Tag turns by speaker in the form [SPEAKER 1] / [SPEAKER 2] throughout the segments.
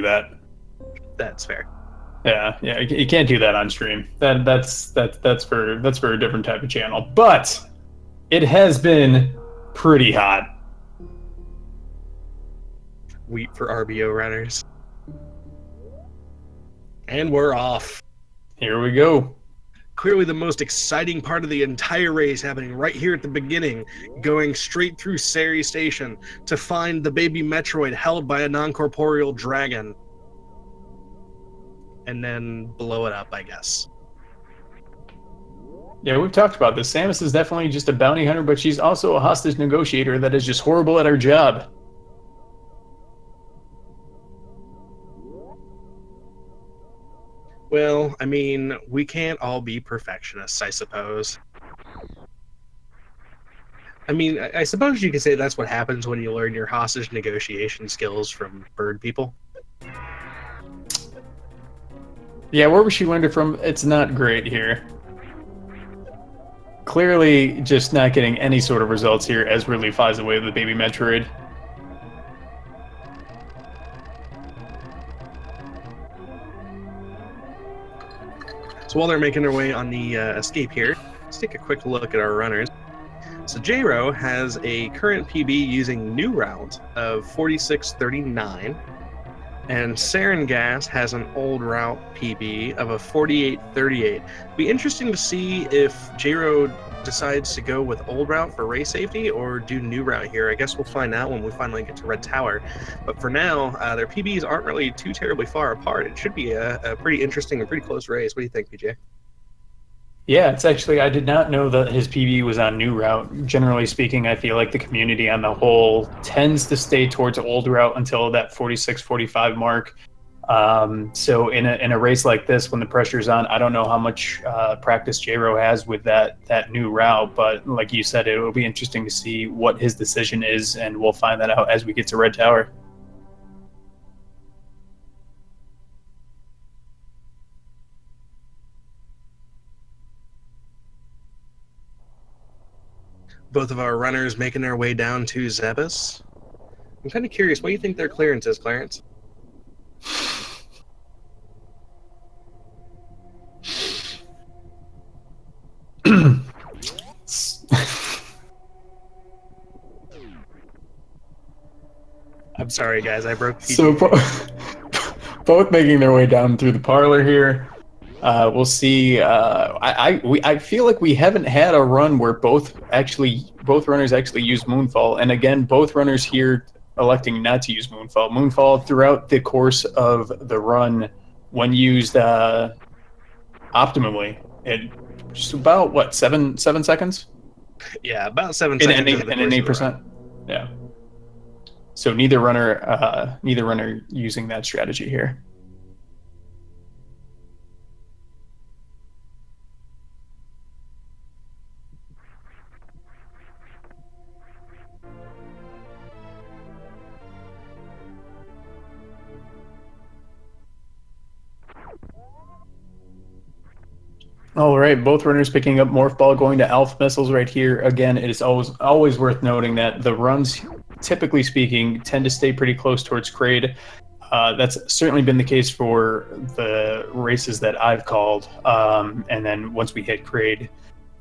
[SPEAKER 1] that.
[SPEAKER 2] That's fair.
[SPEAKER 1] Yeah, you can't do that on stream. That's for a different type of channel. But it has been pretty hot.
[SPEAKER 2] Wheat for RBO runners. And we're off.
[SPEAKER 1] Here we go.
[SPEAKER 2] Clearly the most exciting part of the entire race happening right here at the beginning, going straight through Sari Station to find the baby Metroid held by a non-corporeal dragon. And then blow it up, I guess.
[SPEAKER 1] Yeah, we've talked about this. Samus is definitely just a bounty hunter, but she's also a hostage negotiator that is just horrible at her job.
[SPEAKER 2] Well, I mean, we can't all be perfectionists, I suppose. I mean, I suppose you could say that's what happens when you learn your hostage negotiation skills from bird people.
[SPEAKER 1] Yeah, where she learned it from, it's not great here. Clearly just not getting any sort of results here as Ridley flies away with the baby Metroid.
[SPEAKER 2] So while they're making their way on the escape here, let's take a quick look at our runners. So J-Ro has a current PB using new route of 46.39, and Sarin Gas has an old route PB of a 48.38. Be interesting to see if J-Ro decides to go with old route for race safety or do new route here. I guess we'll find out when we finally get to Red Tower. But for now, their PBs aren't really too terribly far apart. It should be a pretty interesting and pretty close race. What do you think, PJ?
[SPEAKER 1] Yeah, it's actually, I did not know that his PB was on new route. Generally speaking, I feel like the community on the whole tends to stay towards old route until that 46-45 mark. So in a race like this, when the pressure's on, I don't know how much practice J-Ro has with that new route, but like you said, it will be interesting to see what his decision is, and we'll find that out as we get to Red Tower.
[SPEAKER 2] Both of our runners making their way down to Zebus. I'm kind of curious, what do you think their clearance is, Clarence? I'm sorry, guys, I broke.
[SPEAKER 1] So both making their way down through the parlor here. We'll see. I feel like we haven't had a run where both runners actually use Moonfall, and again, both runners here electing not to use Moonfall. Moonfall throughout the course of the run, when used optimally, it just about what 7 seconds.
[SPEAKER 2] Yeah, about 7 seconds.
[SPEAKER 1] In an 8%. Yeah. So neither runner using that strategy here. All right, both runners picking up Morph Ball, going to Alpha Missiles right here. Again, it is always worth noting that the runs, typically speaking, tend to stay pretty close towards Kraid. That's certainly been the case for the races that I've called. And then once we hit Kraid,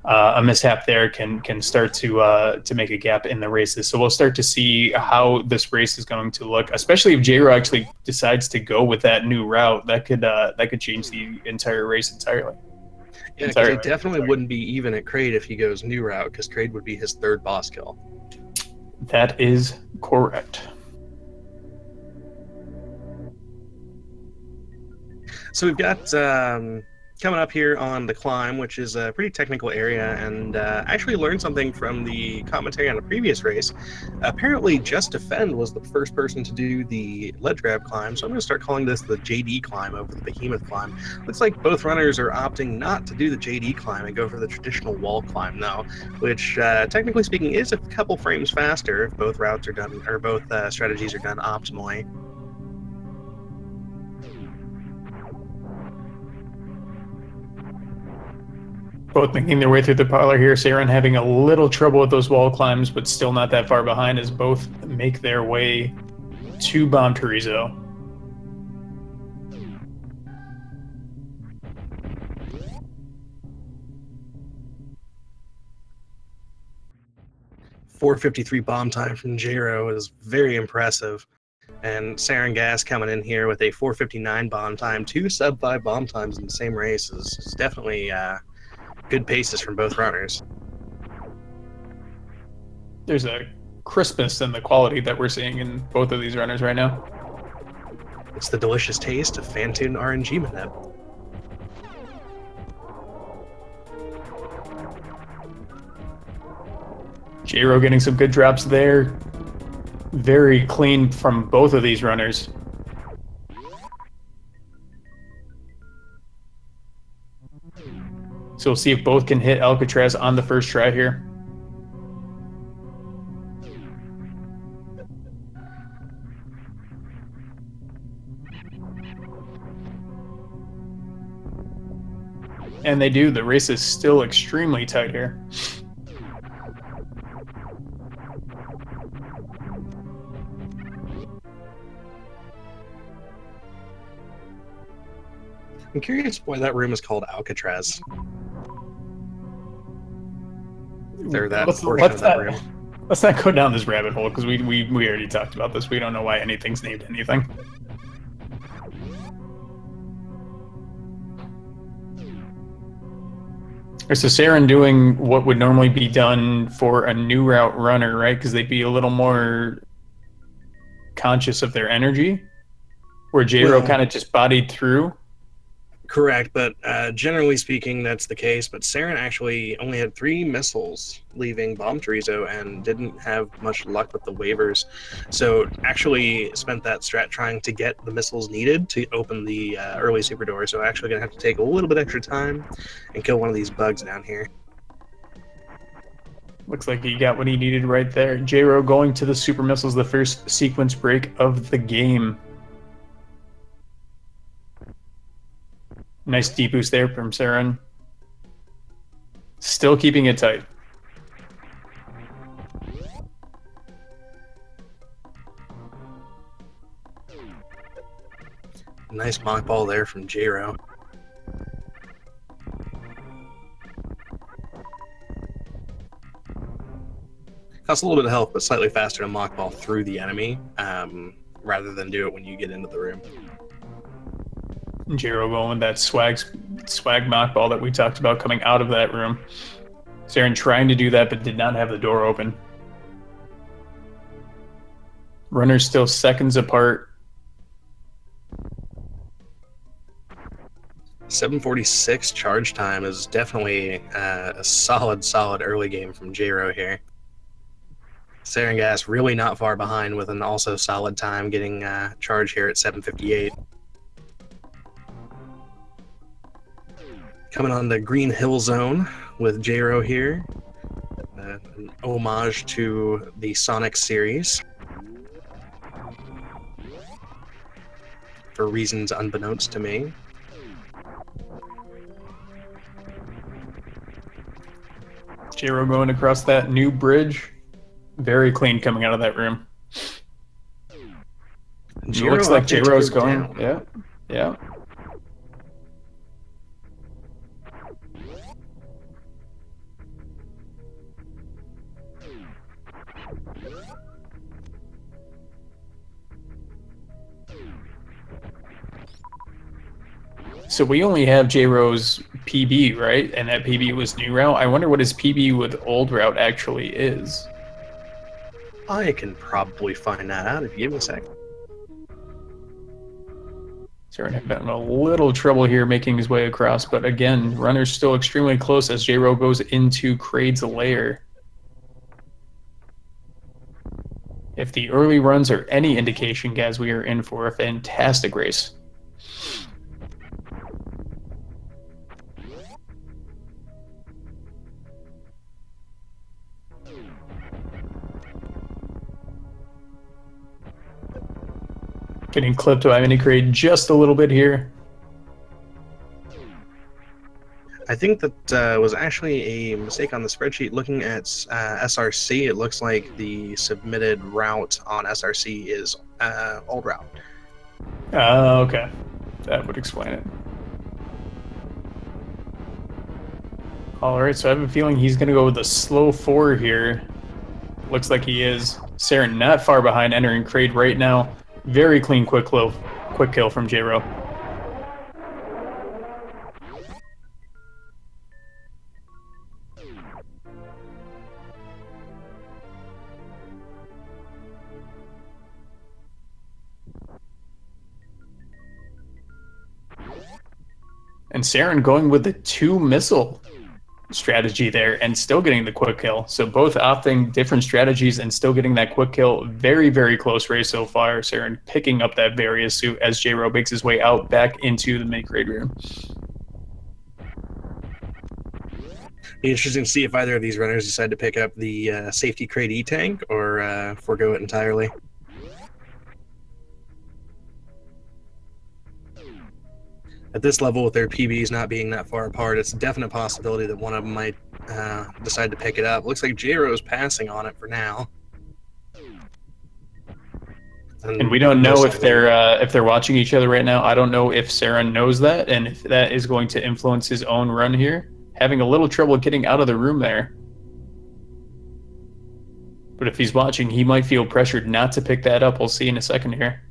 [SPEAKER 1] a mishap there can start to make a gap in the races. So we'll start to see how this race is going to look, especially if J-Ro actually decides to go with that new route. That could change the entire race entirely.
[SPEAKER 2] Yeah, because it definitely wouldn't be even at Kraid if he goes new route, because Kraid would be his third boss kill.
[SPEAKER 1] That is correct.
[SPEAKER 2] So we've got coming up here on the climb, which is a pretty technical area, and actually learned something from the commentary on a previous race. Apparently, Just Defend was the first person to do the ledge grab climb, so I'm going to start calling this the JD climb over the Behemoth climb. Looks like both runners are opting not to do the JD climb and go for the traditional wall climb now, which technically speaking is a couple frames faster if both routes are done, or both strategies are done optimally.
[SPEAKER 1] Both making their way through the parlor here. Saren having a little trouble with those wall climbs, but still not that far behind as both make their way to Bomb Chorizo.
[SPEAKER 2] 4:53 bomb time from Jero is very impressive. And Sarin Gas coming in here with a 4:59 bomb time, 2 sub-5 bomb times in the same race is definitely good paces from both runners.
[SPEAKER 1] There's a crispness in the quality that we're seeing in both of these runners right now.
[SPEAKER 2] It's the delicious taste of Phantoon RNG Minute.
[SPEAKER 1] Jero getting some good drops there. Very clean from both of these runners. So we'll see if both can hit Alcatraz on the first try here. And they do. The race is still extremely tight here.
[SPEAKER 2] I'm curious why that room is called Alcatraz. Or that portion of that room.
[SPEAKER 1] Let's not go down this rabbit hole because we already talked about this. We don't know why anything's named anything. So Sarin doing what would normally be done for a new route runner, right? Because they'd be a little more conscious of their energy, where Jero kind of just bodied through.
[SPEAKER 2] Correct, but generally speaking, that's the case. But Sarin actually only had 3 missiles leaving Bomb Chorizo and didn't have much luck with the waivers. So actually spent that strat trying to get the missiles needed to open the early super door. So actually going to have to take a little bit extra time and kill one of these bugs down here.
[SPEAKER 1] Looks like he got what he needed right there. Jero going to the super missiles, the first sequence break of the game. Nice deep boost there from Sarin. Still keeping it tight.
[SPEAKER 2] Nice mock ball there from Jero. Costs a little bit of health, but slightly faster to mock ball through the enemy rather than do it when you get into the room.
[SPEAKER 1] Jero going with that swag mock ball that we talked about coming out of that room. Sarin trying to do that, but did not have the door open. Runners still seconds apart.
[SPEAKER 2] 7:46 charge time is definitely a solid early game from Jero here. Sarin Gas really not far behind with an also solid time getting charge here at 7:58. Coming on the Green Hill Zone with Jero here. An homage to the Sonic series. For reasons unbeknownst to me.
[SPEAKER 1] Jero going across that new bridge. Very clean coming out of that room. It looks like Jero's going. Down. Yeah. Yeah. So we only have Jero's PB, right? And that PB was new route. I wonder what his PB with old route actually is.
[SPEAKER 2] I can probably find that out if you give me a sec.
[SPEAKER 1] Sarin having a little trouble here making his way across, but again, runner's still extremely close as Jero goes into Kraid's lair. If the early runs are any indication, guys, we are in for a fantastic race. Getting clipped by Mini Kraid just a little bit here.
[SPEAKER 2] I think that was actually a mistake on the spreadsheet. Looking at SRC, it looks like the submitted route on SRC is old route.
[SPEAKER 1] Okay. That would explain it. All right, so I have a feeling he's going to go with a slow 4 here. Looks like he is. Saren not far behind, entering Kraid right now. Very clean quick kill from J-Ro. And Saren going with the 2-missile strategy there and still getting the quick kill. So both opting different strategies and still getting that quick kill. Very, very close race so far. Saren picking up that Various suit as J-Ro makes his way out back into the mid-grade room.
[SPEAKER 2] Be interesting to see if either of these runners decide to pick up the safety crate E-tank or forego it entirely. At this level, with their PBs not being that far apart, it's a definite possibility that one of them might decide to pick it up. Looks like J-Ro's passing on it for now.
[SPEAKER 1] And we don't know if they're watching each other right now. I don't know if Saren knows that and if that is going to influence his own run here. Having a little trouble getting out of the room there. But if he's watching, he might feel pressured not to pick that up. We'll see in a second here.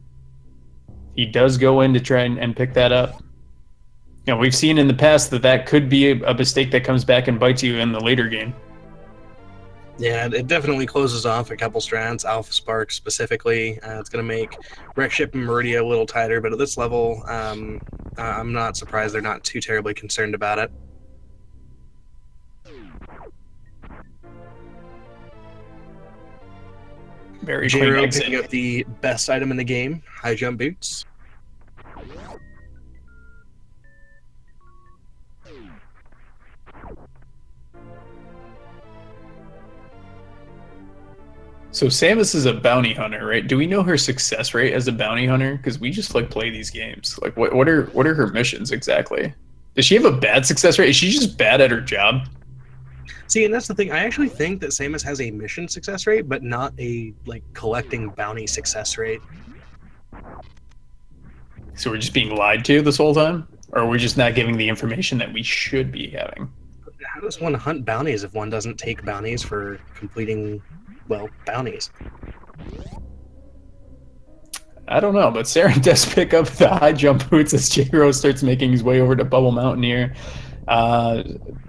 [SPEAKER 1] He does go in to try and pick that up. You know, we've seen in the past that could be a mistake that comes back and bites you in the later game.
[SPEAKER 2] Yeah, it definitely closes off a couple strands, Alpha Spark specifically. It's going to make Wreck Ship and Meridia a little tighter, but at this level, I'm not surprised they're not too terribly concerned about it.
[SPEAKER 1] Very
[SPEAKER 2] J-Ro picking up the best item in the game, high jump boots.
[SPEAKER 1] So Samus is a bounty hunter, right? Do we know her success rate as a bounty hunter? Because we just like play these games. Like, what are her missions exactly? Does she have a bad success rate? Is she just bad at her job?
[SPEAKER 2] See, and that's the thing. I actually think that Samus has a mission success rate, but not a like collecting bounty success rate.
[SPEAKER 1] So we're just being lied to this whole time, or are we just not giving the information that we should be having?
[SPEAKER 2] How does one hunt bounties if one doesn't take bounties for completing? Well, bounties.
[SPEAKER 1] I don't know, but Saren does pick up the high jump boots as J-Ro starts making his way over to Bubble Mountain here.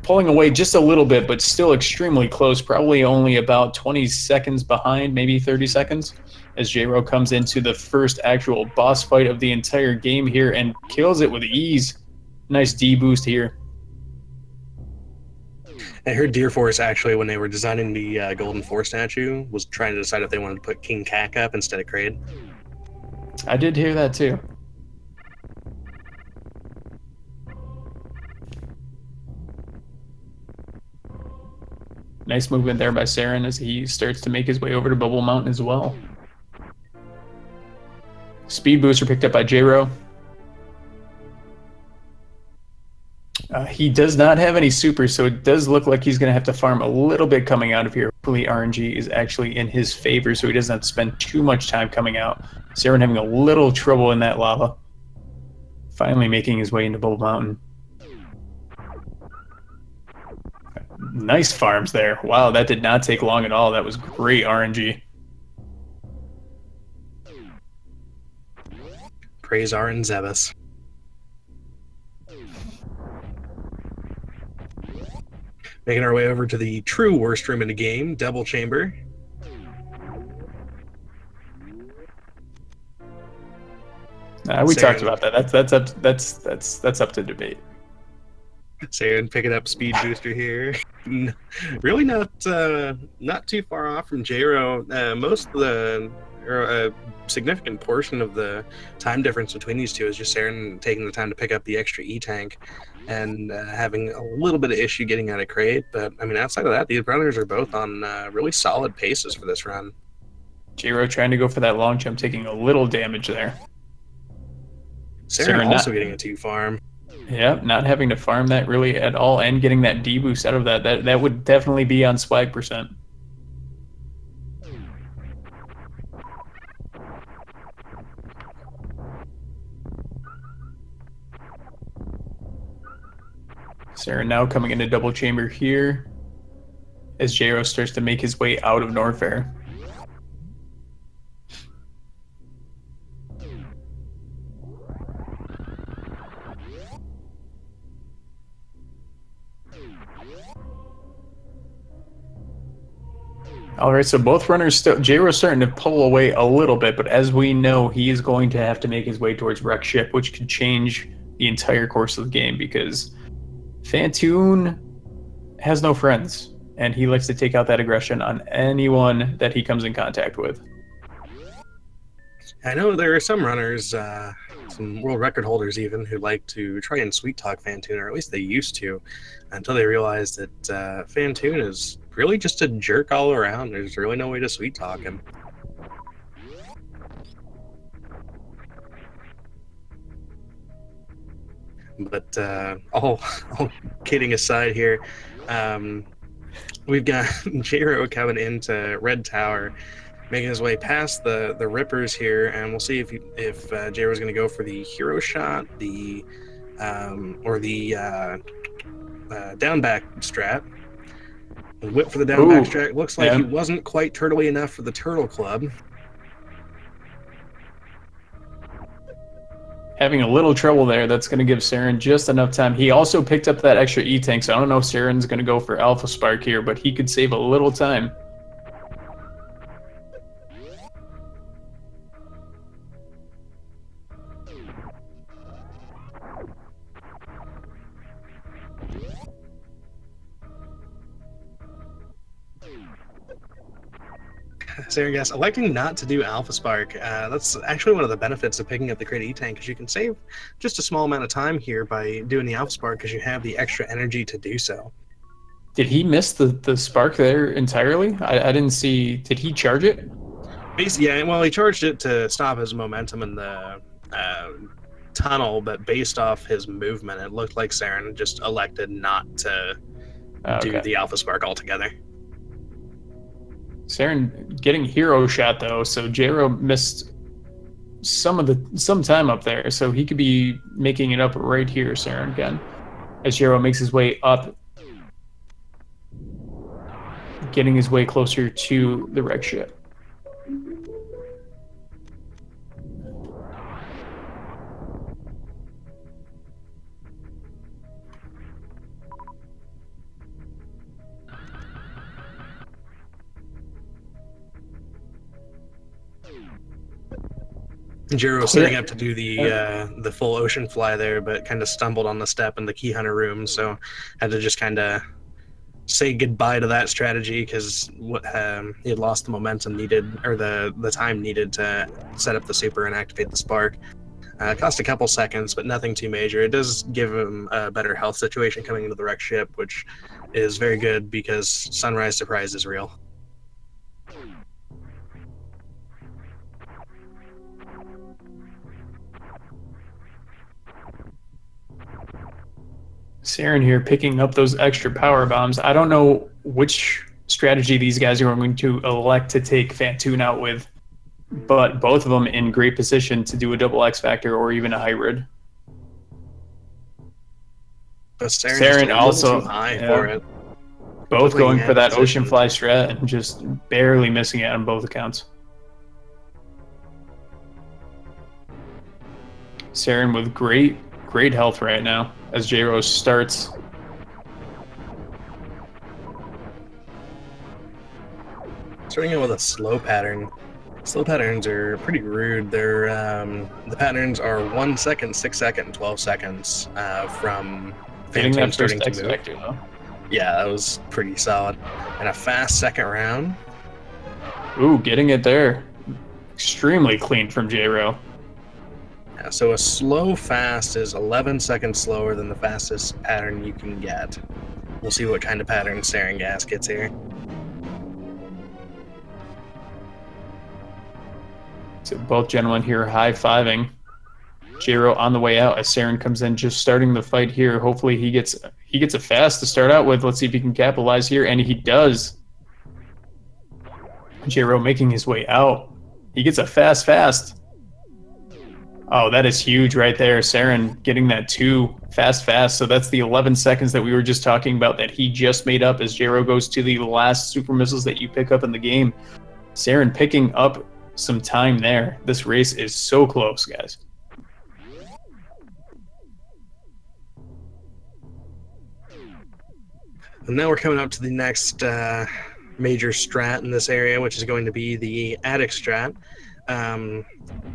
[SPEAKER 1] Pulling away just a little bit, but still extremely close, probably only about 20 seconds behind, maybe 30 seconds, as J-Ro comes into the first actual boss fight of the entire game here and kills it with ease. Nice D-boost here.
[SPEAKER 2] I heard Deer Force actually, when they were designing the Golden 4 statue, was trying to decide if they wanted to put King Kak up instead of Kraid.
[SPEAKER 1] I did hear that too. Nice movement there by Saren as he starts to make his way over to Bubble Mountain as well. Speed booster picked up by J-Ro. He does not have any super, so it does look like he's going to have to farm a little bit coming out of here. Hopefully RNG is actually in his favor, so he doesn't have to spend too much time coming out. Saren having a little trouble in that lava. Finally making his way into Bubble Mountain. Nice farms there. Wow, that did not take long at all. That was great RNG.
[SPEAKER 2] Praise Aaron Zebus. Making our way over to the true worst room in the game, Double Chamber.
[SPEAKER 1] We talked about that. That's up to debate.
[SPEAKER 2] Saren picking up speed booster here. Really not too far off from J-Ro. Most of the significant portion of the time difference between these two is just Saren taking the time to pick up the extra E-tank and having a little bit of issue getting out of Kraid. But I mean, outside of that, these runners are both on really solid paces for this run.
[SPEAKER 1] J-Ro trying to go for that long jump, taking a little damage there.
[SPEAKER 2] Saren also getting a 2 farm.
[SPEAKER 1] Yeah, not having to farm that really at all and getting that D-boost out of that. That would definitely be on swag percent. Saren now coming into double chamber here. as J-Ro starts to make his way out of Norfair. All right, so both runners still. J-Ro's starting to pull away a little bit, but as we know, he is going to have to make his way towards Wreck Ship, which could change the entire course of the game because Fantoon has no friends, and he likes to take out that aggression on anyone that he comes in contact with.
[SPEAKER 2] I know there are some runners, some world record holders even, who like to try and sweet talk Fantoon, or at least they used to, until they realized that Fantoon is really just a jerk all around. There's really no way to sweet talk him. But all kidding aside here, we've got J-Ro coming into Red Tower, making his way past the Rippers here, and we'll see if J-Ro's going to go for the hero shot, or the down back strat. Whip for the down back strat. Looks like he wasn't quite turtly enough for the Turtle Club.
[SPEAKER 1] Having a little trouble there. That's going to give Saren just enough time. He also picked up that extra E-Tank, so I don't know if Saren's going to go for Alpha Spark here, but he could save a little time.
[SPEAKER 2] Saren Gas electing not to do Alpha Spark. That's actually one of the benefits of picking up the Crate E-Tank, because you can save just a small amount of time here by doing the Alpha Spark because you have the extra energy to do so.
[SPEAKER 1] Did he miss the spark there entirely? I didn't see. Did he charge it?
[SPEAKER 2] Yeah, well, he charged it to stop his momentum in the tunnel, but based off his movement, it looked like Saren just elected not to do the Alpha Spark altogether.
[SPEAKER 1] Saren getting hero shot though, so J-Ro missed some time up there, so he could be making it up right here, Saren again, as J-Ro makes his way up, getting his way closer to the wreck ship.
[SPEAKER 2] J-Ro setting up to do the full ocean fly there, but kind of stumbled on the step in the Key Hunter room, so had to just kind of say goodbye to that strategy because he had lost the momentum needed, or the time needed to set up the super and activate the spark. Cost a couple seconds, but nothing too major. It does give him a better health situation coming into the wreck ship, which is very good because Sunrise Surprise is real.
[SPEAKER 1] Saren here picking up those extra power bombs. I don't know which strategy these guys are going to elect to take Fantoon out with, but both of them in great position to do a double X Factor or even a hybrid.
[SPEAKER 2] Saren also too high for it.
[SPEAKER 1] Both going for that ocean fly strat and just barely missing it on both accounts. Saren with great health right now as J-Ro starts.
[SPEAKER 2] Starting out with a slow pattern. Slow patterns are pretty rude. They're the patterns are 1 second, 6 seconds, and 12 seconds from Fantoon starting to move.
[SPEAKER 1] Vector, though.
[SPEAKER 2] Yeah, that was pretty solid. And a fast second round.
[SPEAKER 1] Ooh, getting it there. Extremely clean from J-Ro.
[SPEAKER 2] Yeah, so a slow fast is 11 seconds slower than the fastest pattern you can get. We'll see what kind of pattern Saren Gas gets here.
[SPEAKER 1] So both gentlemen here high-fiving. J-Ro on the way out as Saren comes in, just starting the fight here. Hopefully he gets a fast to start out with. Let's see if he can capitalize here, and he does. J-Ro making his way out. He gets a fast. Oh, that is huge right there. Saren getting that 2 fast. So that's the 11 seconds that we were just talking about that he just made up as Jero goes to the last super missiles that you pick up in the game. Saren picking up some time there. This race is so close, guys.
[SPEAKER 2] And now we're coming up to the next major strat in this area, which is going to be the attic strat.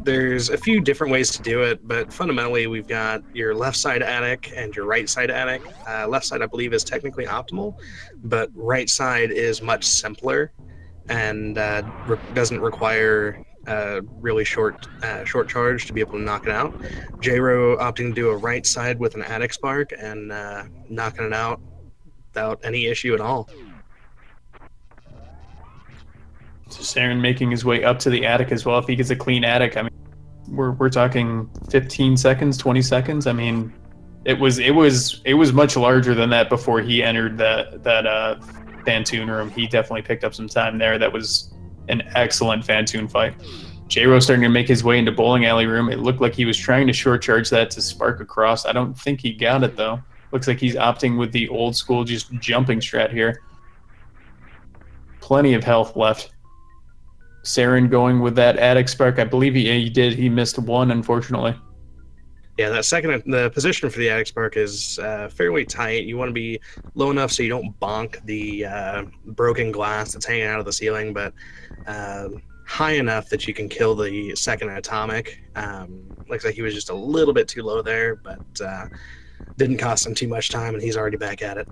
[SPEAKER 2] There's a few different ways to do it, but fundamentally we've got your left side attic and your right side attic. Left side, I believe, is technically optimal, but right side is much simpler and doesn't require a really short charge to be able to knock it out. Jero opting to do a right side with an attic spark and knocking it out without any issue at all.
[SPEAKER 1] So Saren making his way up to the attic as well. If he gets a clean attic, I mean, we're talking 15 seconds, 20 seconds. I mean, it was much larger than that before he entered that Fantoon room. He definitely picked up some time there. That was an excellent Fantoon fight. Jero starting to make his way into bowling alley room. It looked like he was trying to short charge that to spark across. I don't think he got it though. Looks like he's opting with the old school just jumping strat here. Plenty of health left. Saren going with that attic spark. I believe he did. He missed one, unfortunately.
[SPEAKER 2] Yeah, the position for the attic spark is fairly tight. You want to be low enough so you don't bonk the broken glass that's hanging out of the ceiling, but high enough that you can kill the second atomic. Looks like he was just a little bit too low there, but didn't cost him too much time, and he's already back at it.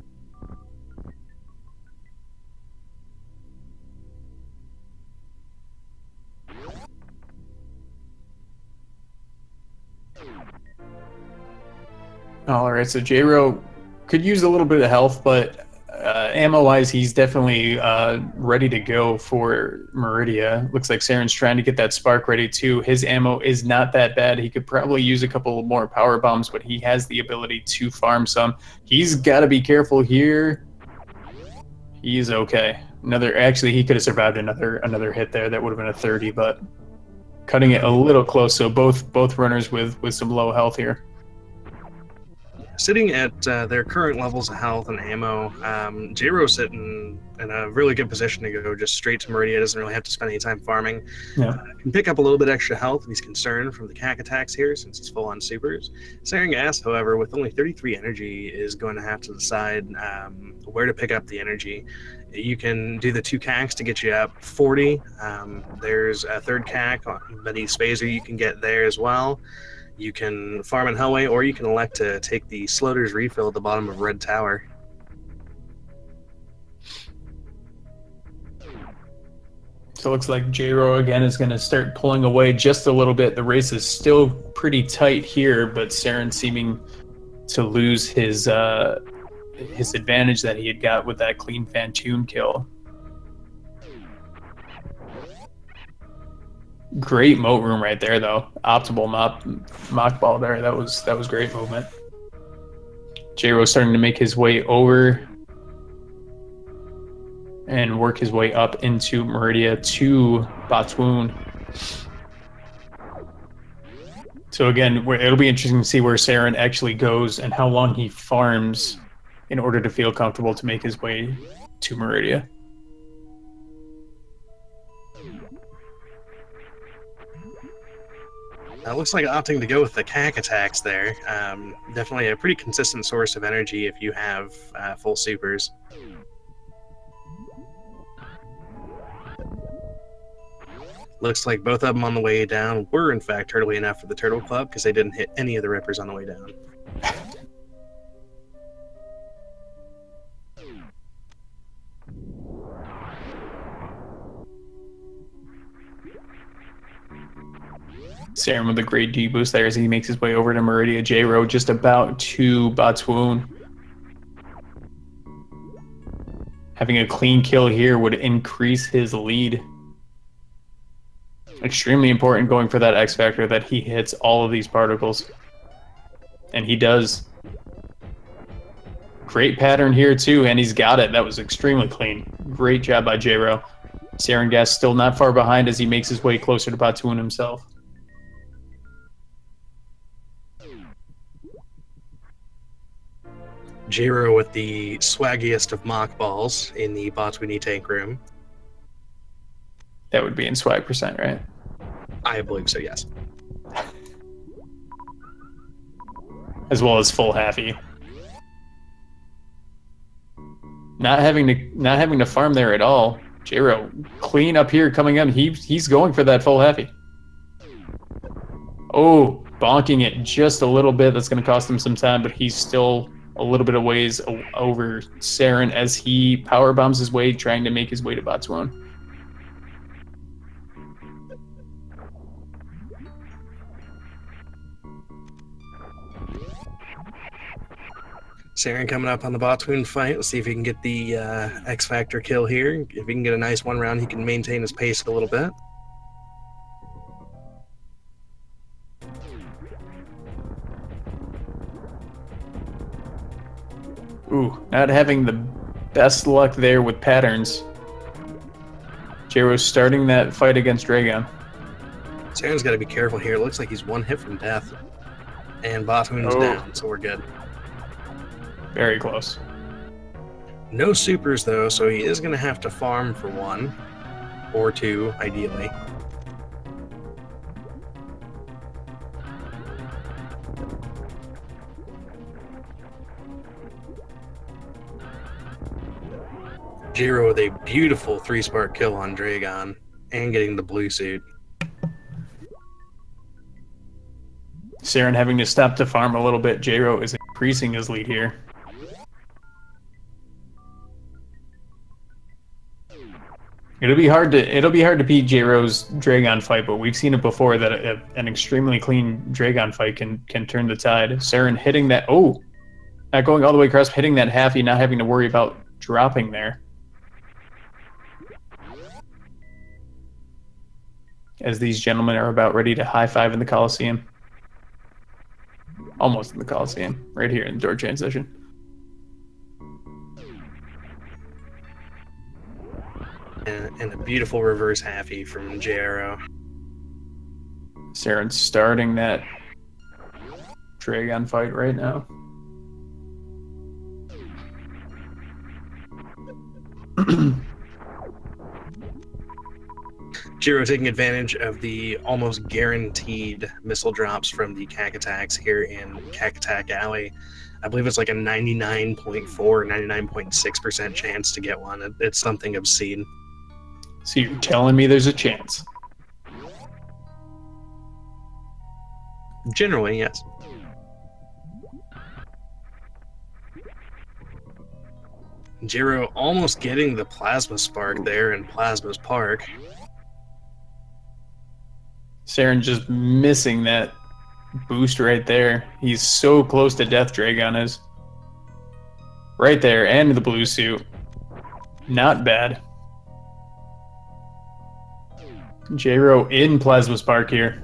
[SPEAKER 1] All right, so Jero could use a little bit of health, but ammo-wise, he's definitely ready to go for Meridia. Looks like Saren's trying to get that spark ready too. His ammo is not that bad. He could probably use a couple more power bombs, but he has the ability to farm some. He's got to be careful here. He's okay. Actually, he could have survived another hit there. That would have been a 30, but cutting it a little close. So both runners with some low health here.
[SPEAKER 2] Sitting at their current levels of health and ammo, Jiro's sitting in a really good position to go just straight to Meridia. Doesn't really have to spend any time farming.
[SPEAKER 1] Yeah.
[SPEAKER 2] Can pick up a little bit extra health if he's concerned from the CAC attacks here, since he's full on supers. Sarengas, however, with only 33 energy, is going to have to decide where to pick up the energy. You can do the 2 CACs to get you up 40. There's a third CAC on Betty Spazer you can get there as well. You can farm in Hellway, or you can elect to take the Slaughter's refill at the bottom of Red Tower.
[SPEAKER 1] So it looks like Jero again is going to start pulling away just a little bit. The race is still pretty tight here, but Saren seeming to lose his advantage that he had got with that clean Fantoon kill. Great moat room right there, though. Optimal mock ball there. That was great movement. Jero starting to make his way over and work his way up into Meridia to Batwoon. So again, it'll be interesting to see where Saren actually goes and how long he farms in order to feel comfortable to make his way to Meridia.
[SPEAKER 2] Looks like opting to go with the CAC attacks there. Definitely a pretty consistent source of energy if you have full supers. Looks like both of them on the way down were in fact turtly enough for the Turtle Club, because they didn't hit any of the Rippers on the way down.
[SPEAKER 1] Saren with a great D boost there as he makes his way over to Meridia. Jero just about to Batwoon. Having a clean kill here would increase his lead. Extremely important going for that X Factor that he hits all of these particles. And he does. Great pattern here too, and he's got it. That was extremely clean. Great job by Jero. Sarengas still not far behind as he makes his way closer to Batwoon himself.
[SPEAKER 2] Jiro with the swaggiest of mock balls in the Botwini tank room.
[SPEAKER 1] That would be in swag percent, right?
[SPEAKER 2] I believe so, yes.
[SPEAKER 1] As well as full halfy. Not having to farm there at all. Jiro clean up here coming in. He's going for that full halfy. Oh, bonking it just a little bit. That's going to cost him some time, but he's still a little bit of ways over Saren as he power bombs his way, trying to make his way to Botswana.
[SPEAKER 2] Saren coming up on the Botwin fight. Let's see if he can get the X Factor kill here. If he can get a nice one round, he can maintain his pace a little bit.
[SPEAKER 1] Ooh, not having the best luck there with patterns. Jiro's starting that fight against Dragon.
[SPEAKER 2] Saren's got to be careful here. It looks like he's one hit from death. And Botwin's down, so we're good.
[SPEAKER 1] Very close.
[SPEAKER 2] No supers, though, so he is going to have to farm for one. Or two, ideally. Jiro with a beautiful 3-spark kill on Dragon, and getting the blue suit.
[SPEAKER 1] Saren having to stop to farm a little bit. Jiro is increasing his lead here. It'll be hard to beat Jiro's Dragon fight, but we've seen it before that an extremely clean Dragon fight can turn the tide. Saren hitting that, not going all the way across, hitting that halfy, not having to worry about dropping there. As these gentlemen are about ready to high five in the Coliseum. Almost in the Coliseum, right here in the door transition.
[SPEAKER 2] And a beautiful reverse halfy from Jiro.
[SPEAKER 1] Saren starting that Dragon fight right now.
[SPEAKER 2] Jiro taking advantage of the almost guaranteed missile drops from the Cack Attacks here in Cack Attack Alley. I believe it's like a 99.4 or 99.6% chance to get one. It's something obscene.
[SPEAKER 1] So you're telling me there's a chance?
[SPEAKER 2] Generally, yes. Jiro almost getting the Plasma Spark there in Plasma's Park.
[SPEAKER 1] Saren just missing that boost right there. He's so close to death, Dragon is. Right there, and the blue suit. Not bad. Jiro in Plasma Spark here.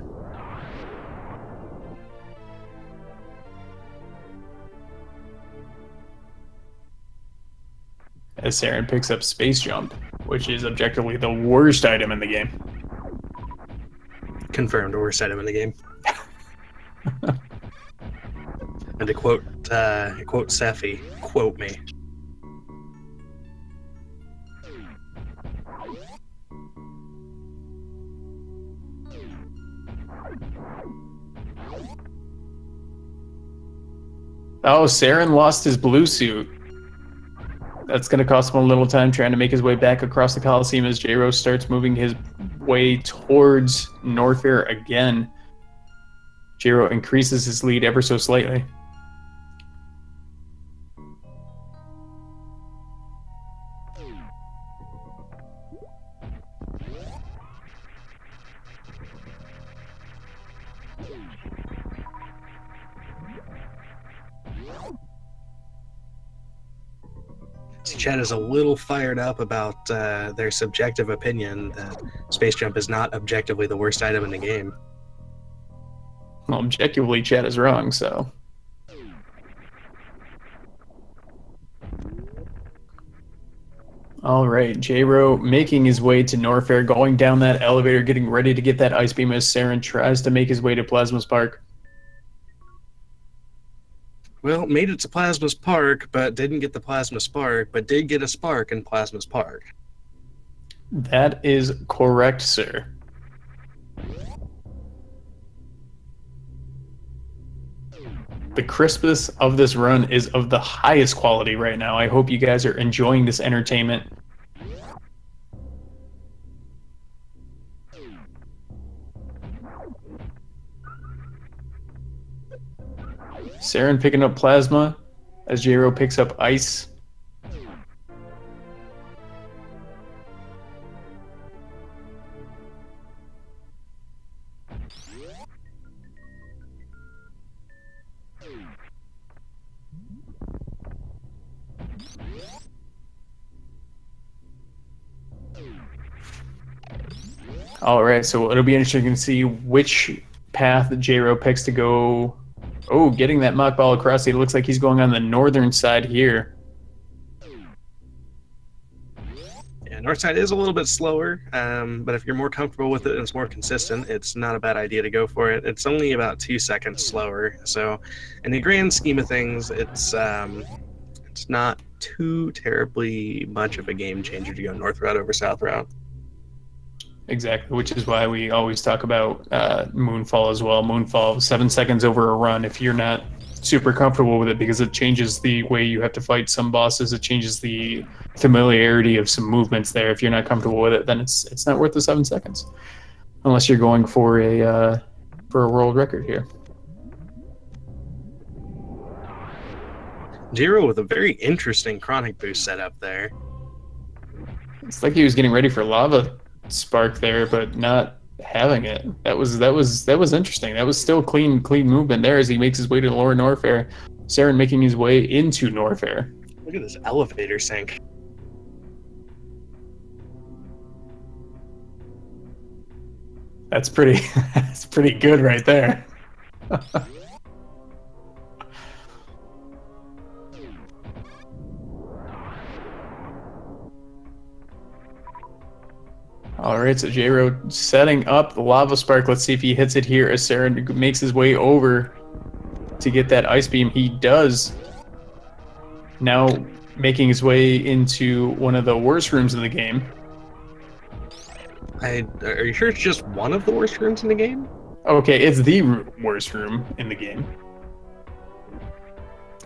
[SPEAKER 1] As Saren picks up Space Jump, which is objectively the worst item in the game.
[SPEAKER 2] Confirmed, worst item in the game. And to quote Sephi, quote me.
[SPEAKER 1] Oh, Saren lost his blue suit. That's going to cost him a little time trying to make his way back across the Coliseum as Jiro starts moving his way towards Norfair again. Jiro increases his lead ever so slightly.
[SPEAKER 2] Chad is a little fired up about their subjective opinion that Space Jump is not objectively the worst item in the game.
[SPEAKER 1] Well, objectively, Chad is wrong, so. All right, Jiro making his way to Norfair, going down that elevator, getting ready to get that Ice Beam as Saren tries to make his way to Plasma Spark.
[SPEAKER 2] Well, made it to Plasma's Park, but didn't get the Plasma Spark, but did get a spark in Plasma's Park.
[SPEAKER 1] That is correct, sir. The crispness of this run is of the highest quality right now. I hope you guys are enjoying this entertainment. Saren picking up Plasma as J-Ro picks up Ice. All right, so it'll be interesting to see which path J-Ro picks to go. Oh, getting that mock ball across. It looks like he's going on the northern side here.
[SPEAKER 2] Yeah, north side is a little bit slower, but if you're more comfortable with it and it's more consistent, it's not a bad idea to go for it. It's only about 2 seconds slower, so in the grand scheme of things, it's not too terribly much of a game changer to go north route over south route.
[SPEAKER 1] Exactly, which is why we always talk about Moonfall as well. Moonfall, 7 seconds over a run if you're not super comfortable with it, because it changes the way you have to fight some bosses. It changes the familiarity of some movements there. If you're not comfortable with it, then it's not worth the 7 seconds, unless you're going for a world record here.
[SPEAKER 2] J-Ro with a very interesting chronic boost setup there.
[SPEAKER 1] It's like he was getting ready for lava spark there, but not having it. That was interesting. That was still clean movement there as he makes his way to lower Norfair. Saren making his way into Norfair.
[SPEAKER 2] Look at this elevator sync.
[SPEAKER 1] That's pretty that's pretty good right there. All right, so J-Ro setting up the lava spark. Let's see if he hits it here as Saren makes his way over to get that ice beam. He does. Now making his way into one of the worst rooms in the game.
[SPEAKER 2] Are you sure it's just one of the worst rooms in the game?
[SPEAKER 1] Okay, it's the worst room in the game.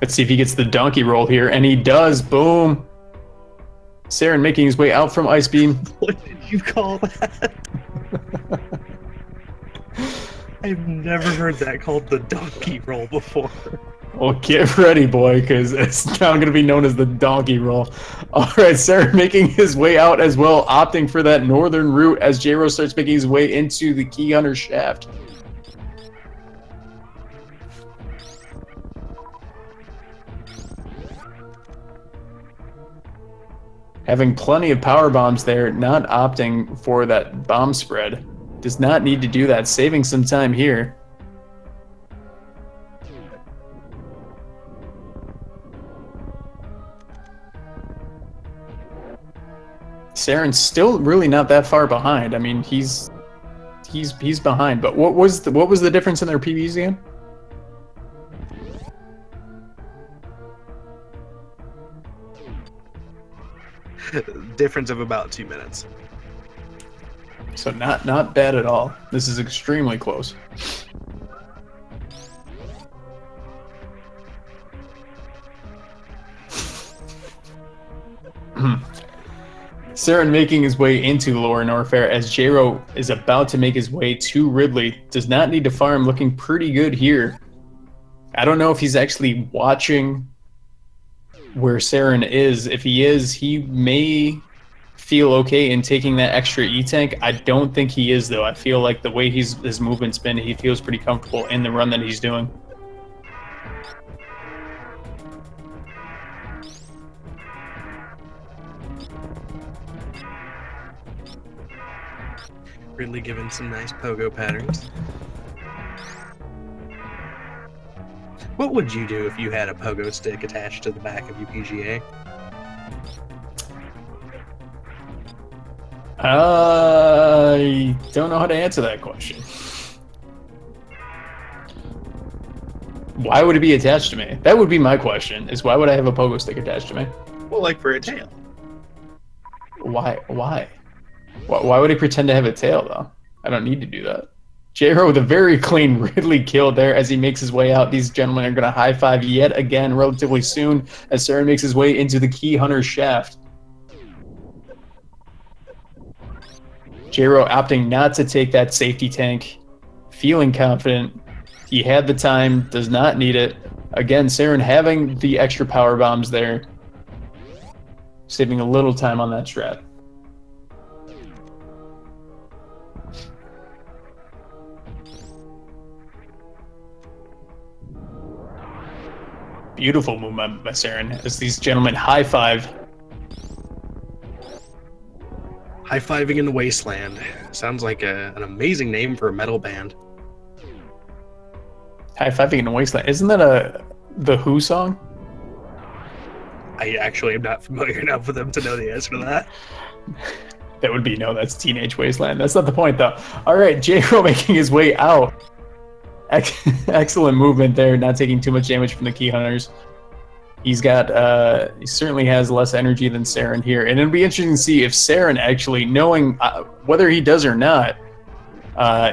[SPEAKER 1] Let's see if he gets the donkey roll here, and he does. Boom. Saren making his way out from Ice Beam.
[SPEAKER 2] What did you call that? I've never heard that called the donkey roll before.
[SPEAKER 1] Well, get ready, boy, because it's now going to be known as the donkey roll. All right, Saren making his way out as well, opting for that northern route as J-Ro starts making his way into the Key Hunter shaft. Having plenty of power bombs there, not opting for that bomb spread. Does not need to do that, saving some time here. Saren's still really not that far behind. I mean, he's behind. But what was the difference in their PBs again?
[SPEAKER 2] Difference of about 2 minutes.
[SPEAKER 1] So not bad at all. This is extremely close. Saren making his way into Lower Norfair as J-Ro is about to make his way to Ridley. Does not need to farm, looking pretty good here. I don't know if he's actually watching where Saren is. If he is, he may feel okay in taking that extra E-Tank. I don't think he is, though. I feel like the way his movement's been, he feels pretty comfortable in the run that he's doing.
[SPEAKER 2] Ridley giving some nice pogo patterns. What would you do if you had a pogo stick attached to the back of your PGA?
[SPEAKER 1] I don't know how to answer that question. Why would it be attached to me? That would be my question, is why would I have a pogo stick attached to me?
[SPEAKER 2] Well, like for a tail.
[SPEAKER 1] Why? Why would he pretend to have a tail, though? I don't need to do that. J-Ro with a very clean Ridley kill there as he makes his way out. These gentlemen are going to high-five yet again relatively soon as Saren makes his way into the Key Hunter shaft. J-Ro opting not to take that safety tank, feeling confident. He had the time, does not need it. Again, Saren having the extra power bombs there, saving a little time on that strat. Beautiful movement by Saren as these gentlemen high-five.
[SPEAKER 2] High-fiving in the wasteland. Sounds like an amazing name for a metal band.
[SPEAKER 1] High-fiving in the wasteland. Isn't that the Who song?
[SPEAKER 2] I actually am not familiar enough with them to know the answer to that.
[SPEAKER 1] That would be, no, that's Teenage Wasteland. That's not the point, though. All right, J-Ro making his way out. Excellent movement there, not taking too much damage from the Key Hunters. He's got, he certainly has less energy than Saren here. And it'll be interesting to see if Saren actually, knowing whether he does or not,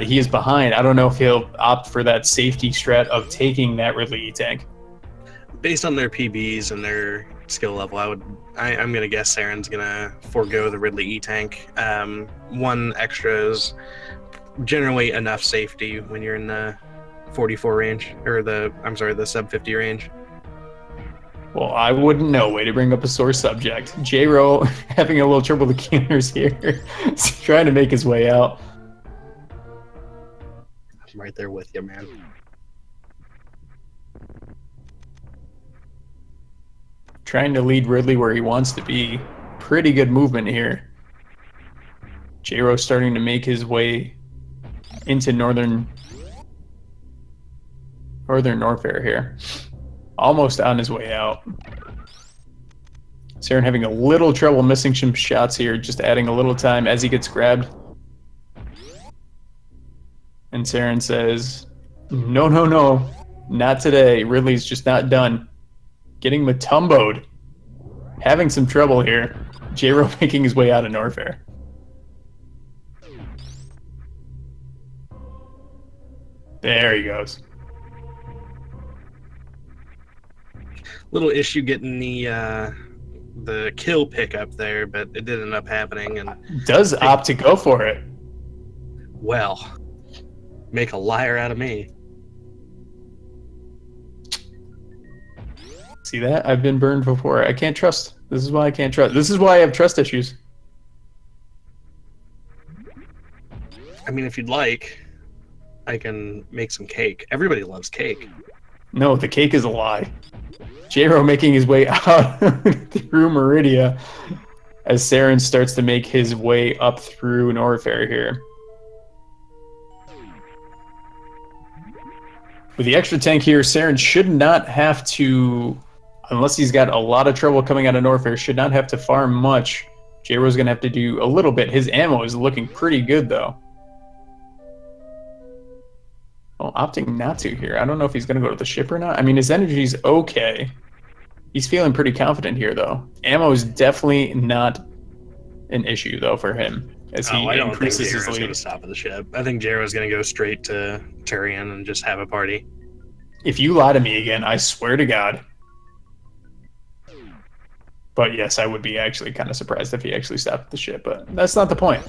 [SPEAKER 1] he is behind. I don't know if he'll opt for that safety strat of taking that Ridley E-Tank.
[SPEAKER 2] Based on their PBs and their skill level, I'm gonna guess Saren's gonna forego the Ridley E-Tank. One extra is generally enough safety when you're in the 44 range, or the sub 50 range.
[SPEAKER 1] Well, I wouldn't know. Way to bring up a sore subject. J-Ro having a little trouble with the counters here. Trying to make his way out.
[SPEAKER 2] I'm right there with you, man.
[SPEAKER 1] Trying to lead Ridley where he wants to be. Pretty good movement here. J-Ro starting to make his way into Northern Norfair here. Almost on his way out. Saren having a little trouble missing some shots here, just adding a little time as he gets grabbed. And Saren says, no, no, no, not today. Ridley's just not done. Getting Matumbo'd. Having some trouble here. J-Ro making his way out of Norfair. There he goes.
[SPEAKER 2] Little issue getting the kill pickup there, but it did end up happening. And
[SPEAKER 1] does opt to go for it.
[SPEAKER 2] Well, make a liar out of me.
[SPEAKER 1] See that? I've been burned before. I can't trust. This is why I can't trust. This is why I have trust issues.
[SPEAKER 2] I mean, if you'd like, I can make some cake. Everybody loves cake.
[SPEAKER 1] No, the cake is a lie. J-Ro making his way out through Meridia as Saren starts to make his way up through Norfair here. With the extra tank here, Saren should not have to, unless he's got a lot of trouble coming out of Norfair, should not have to farm much. J-Ro's going to have to do a little bit. His ammo is looking pretty good, though. Well, opting not to here. I don't know if he's going to go to the ship or not. I mean, his energy's okay. He's feeling pretty confident here, though. Ammo is definitely not an issue, though, for him as he increases his lead.
[SPEAKER 2] Going to stop at the ship. I think J-Ro's going to go straight to Turian and just have a party.
[SPEAKER 1] If you lie to me again, I swear to God. But yes, I would be actually kind of surprised if he actually stopped at the ship, but that's not the point.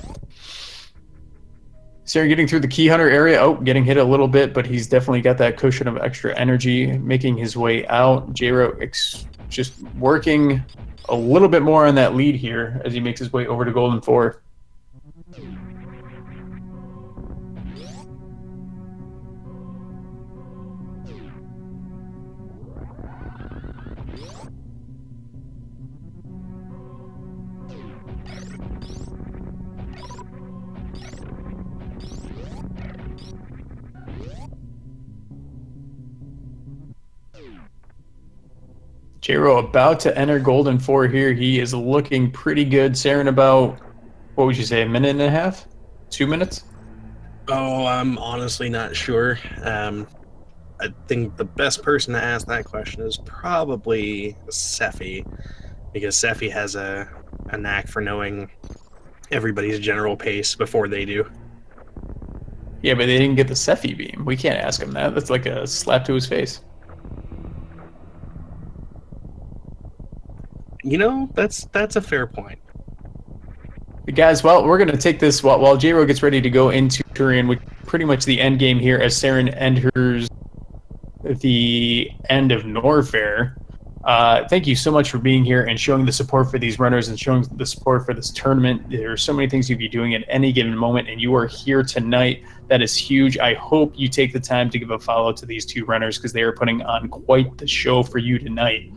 [SPEAKER 1] Saren getting through the Key Hunter area. Oh, getting hit a little bit, but he's definitely got that cushion of extra energy, making his way out. J-Ro just working a little bit more on that lead here as he makes his way over to Golden 4. J-Ro about to enter Golden 4 here. He is looking pretty good. Saren about, what would you say, a minute and a half? 2 minutes?
[SPEAKER 2] Oh, I'm honestly not sure. I think the best person to ask that question is probably Sephi, because Sephi has a knack for knowing everybody's general pace before they do.
[SPEAKER 1] Yeah, but they didn't get the Sephi beam. We can't ask him that. That's like a slap to his face.
[SPEAKER 2] You know, that's a fair point.
[SPEAKER 1] Guys, well, we're going to take this while J-Ro gets ready to go into Turian, which is pretty much the end game here as Saren enters the end of Norfair. Thank you so much for being here and showing the support for these runners and showing the support for this tournament. There are so many things you'd be doing at any given moment, and you are here tonight. That is huge. I hope you take the time to give a follow to these two runners because they are putting on quite the show for you tonight.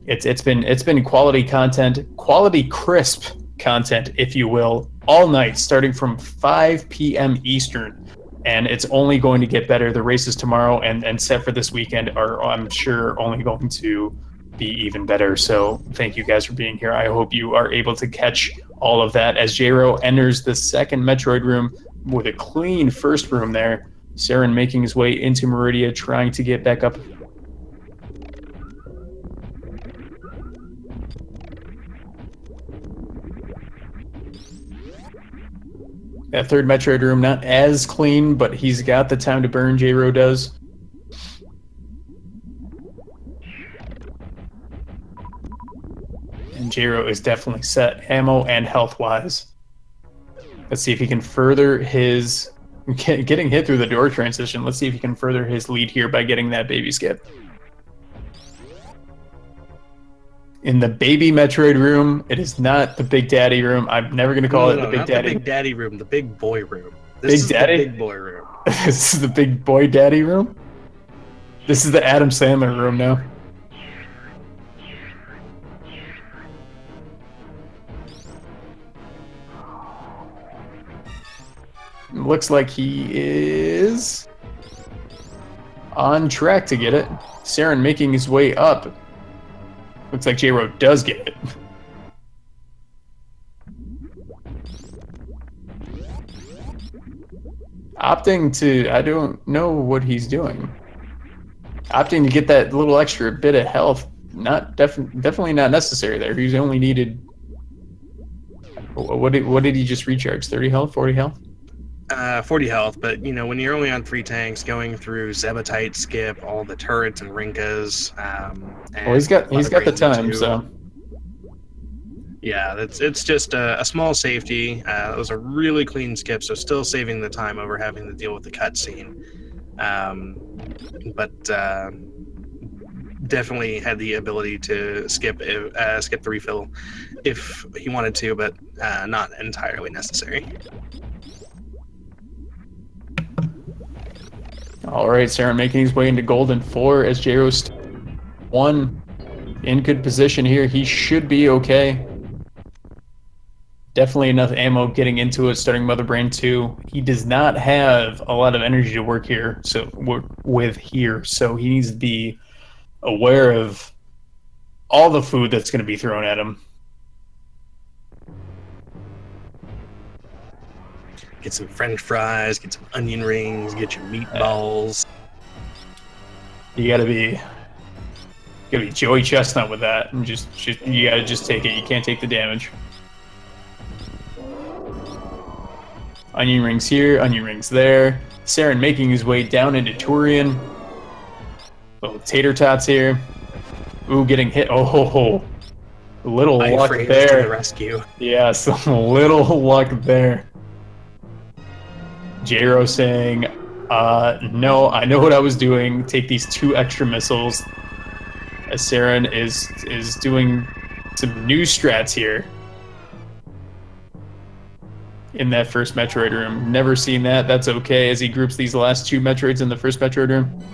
[SPEAKER 1] It's been quality content, quality crisp content, if you will, all night, starting from 5 p.m. Eastern. And it's only going to get better. The races tomorrow and set for this weekend are, I'm sure, only going to be even better. So thank you guys for being here. I hope you are able to catch all of that as J-Ro enters the second Metroid room with a clean first room there. Saren making his way into Meridia, trying to get back up. That third Metroid room, not as clean, but he's got the time to burn, J-Ro does. And J-Ro is definitely set, ammo and health-wise. Let's see if he can further his... Getting hit through the door transition, let's see if he can further his lead here by getting that baby skip. In the baby Metroid room, it is not the Big Daddy room. I'm never going to call it the Big Daddy.
[SPEAKER 2] The Big Daddy room, the Big Boy room.
[SPEAKER 1] Big Daddy?
[SPEAKER 2] The Big Boy room.
[SPEAKER 1] This is the Big Boy Daddy room? This is the Adam Sandler room now. Looks like he is on track to get it. Saren making his way up. Looks like J-Ro does get it. Opting to, I don't know what he's doing. Opting to get that little extra bit of health, definitely not necessary there. He's only needed, what did he just recharge? 30 health, 40 health?
[SPEAKER 2] 40 health, but you know, when you're only on 3 tanks, going through Zebetite, Skip, all the turrets and Rinkas,
[SPEAKER 1] well, he's got the time, too. So
[SPEAKER 2] yeah, it's just a small safety. It was a really clean skip, so still saving the time over having to deal with the cutscene. But definitely had the ability to skip the refill if he wanted to, but not entirely necessary.
[SPEAKER 1] All right, Saren making his way into Golden 4 as J-Ro's 1 in good position here. He should be okay. Definitely enough ammo getting into it, starting Mother Brain 2. He does not have a lot of energy to work with here, so he needs to be aware of all the food that's going to be thrown at him.
[SPEAKER 2] Get some French fries, get some onion rings, get your meatballs.
[SPEAKER 1] You gotta be Joey Chestnut with that, and just you gotta just take it. You can't take the damage. Onion rings here, onion rings there. Saren making his way down into Turian. Little tater tots here. Ooh, getting hit. Oh, ho, ho. Little luck there.
[SPEAKER 2] To the rescue.
[SPEAKER 1] Yeah, some little luck there. J-Ro saying, no, I know what I was doing. Take these 2 extra missiles. As Saren is doing some new strats here. In that first Metroid room. Never seen that. That's okay as he groups these last 2 Metroids in the first Metroid room.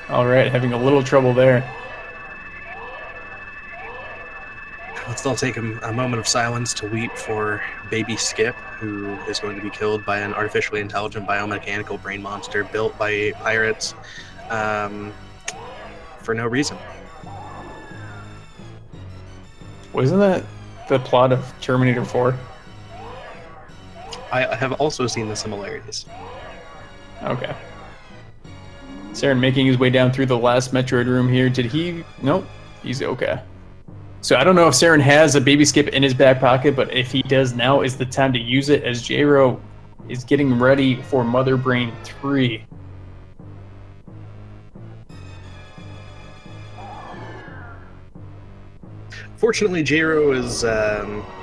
[SPEAKER 1] Alright, having a little trouble there.
[SPEAKER 2] Let's all take a moment of silence to weep for baby Skip, who is going to be killed by an artificially intelligent biomechanical brain monster built by pirates for no reason.
[SPEAKER 1] Wasn't that the plot of Terminator 4?
[SPEAKER 2] I have also seen the similarities.
[SPEAKER 1] Okay. Saren making his way down through the last Metroid room here. Did he? Nope. He's okay. So I don't know if Saren has a baby skip in his back pocket, but if he does, now is the time to use it as J-Ro is getting ready for Mother Brain 3.
[SPEAKER 2] Fortunately, J-Ro is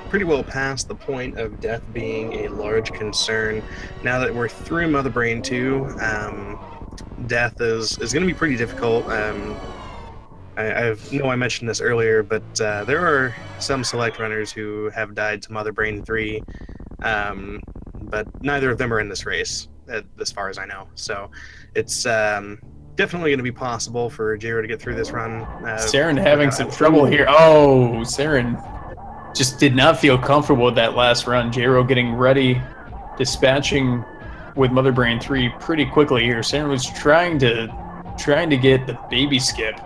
[SPEAKER 2] pretty well past the point of death being a large concern. Now that we're through Mother Brain 2, death is going to be pretty difficult. I know I mentioned this earlier, but there are some select runners who have died to Mother Brain 3, but neither of them are in this race, as far as I know. So it's definitely going to be possible for J-Ro to get through this run.
[SPEAKER 1] Saren having some trouble here. Oh, Saren just did not feel comfortable with that last run. J-Ro getting ready, dispatching with Mother Brain 3 pretty quickly here. Saren was trying to get the baby skip,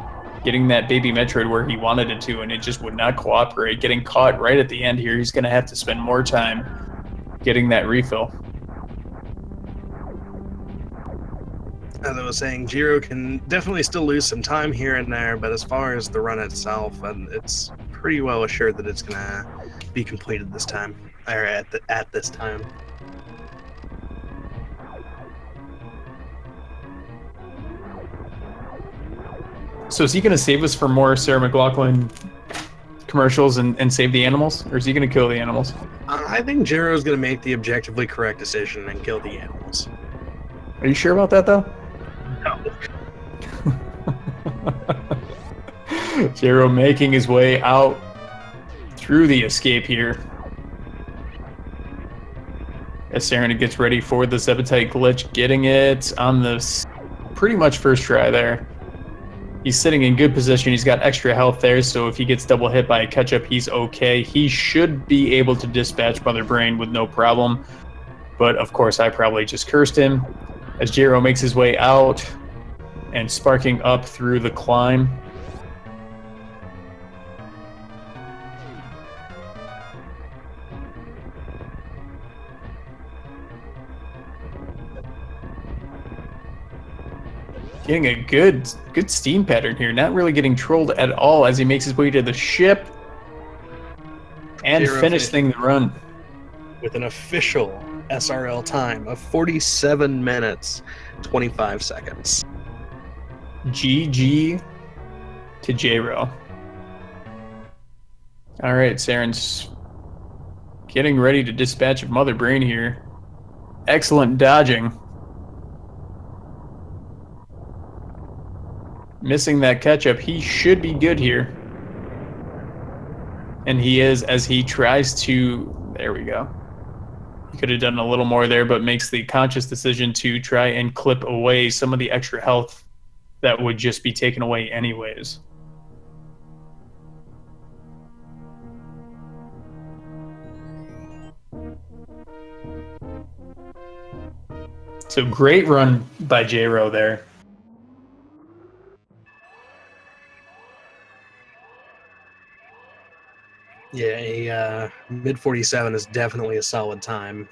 [SPEAKER 1] getting that baby Metroid where he wanted it to, and it just would not cooperate. Getting caught right at the end here. He's going to have to spend more time getting that refill.
[SPEAKER 2] As I was saying, J-Ro can definitely still lose some time here and there, but as far as the run itself, it's pretty well assured that it's going to be completed this time, or at this time.
[SPEAKER 1] So is he going to save us for more Sarah McLachlan commercials and save the animals, or is he going to kill the animals?
[SPEAKER 2] I think J-Ro is going to make the objectively correct decision and kill the animals.
[SPEAKER 1] Are you sure about that, though?
[SPEAKER 2] No.
[SPEAKER 1] J-Ro making his way out through the escape here. As Saren gets ready for the Zebetite glitch, getting it on the pretty much first try there. He's sitting in good position. He's got extra health there, so if he gets double hit by a catch-up, he's okay. He should be able to dispatch Mother Brain with no problem. But, of course, I probably just cursed him. As J-Ro makes his way out and sparking up through the climb. Getting a good steam pattern here. Not really getting trolled at all as he makes his way to the ship and finishing the run.
[SPEAKER 2] With an official SRL time of 47 minutes, 25 seconds.
[SPEAKER 1] GG to J-Ro. All right, Saren's getting ready to dispatch of Mother Brain here. Excellent dodging. Missing that catch-up. He should be good here. And he is, as he tries to... There we go. He could have done a little more there, but makes the conscious decision to try and clip away some of the extra health that would just be taken away anyways. So great run by J-Ro there.
[SPEAKER 2] Yeah, a mid 47 is definitely a solid time.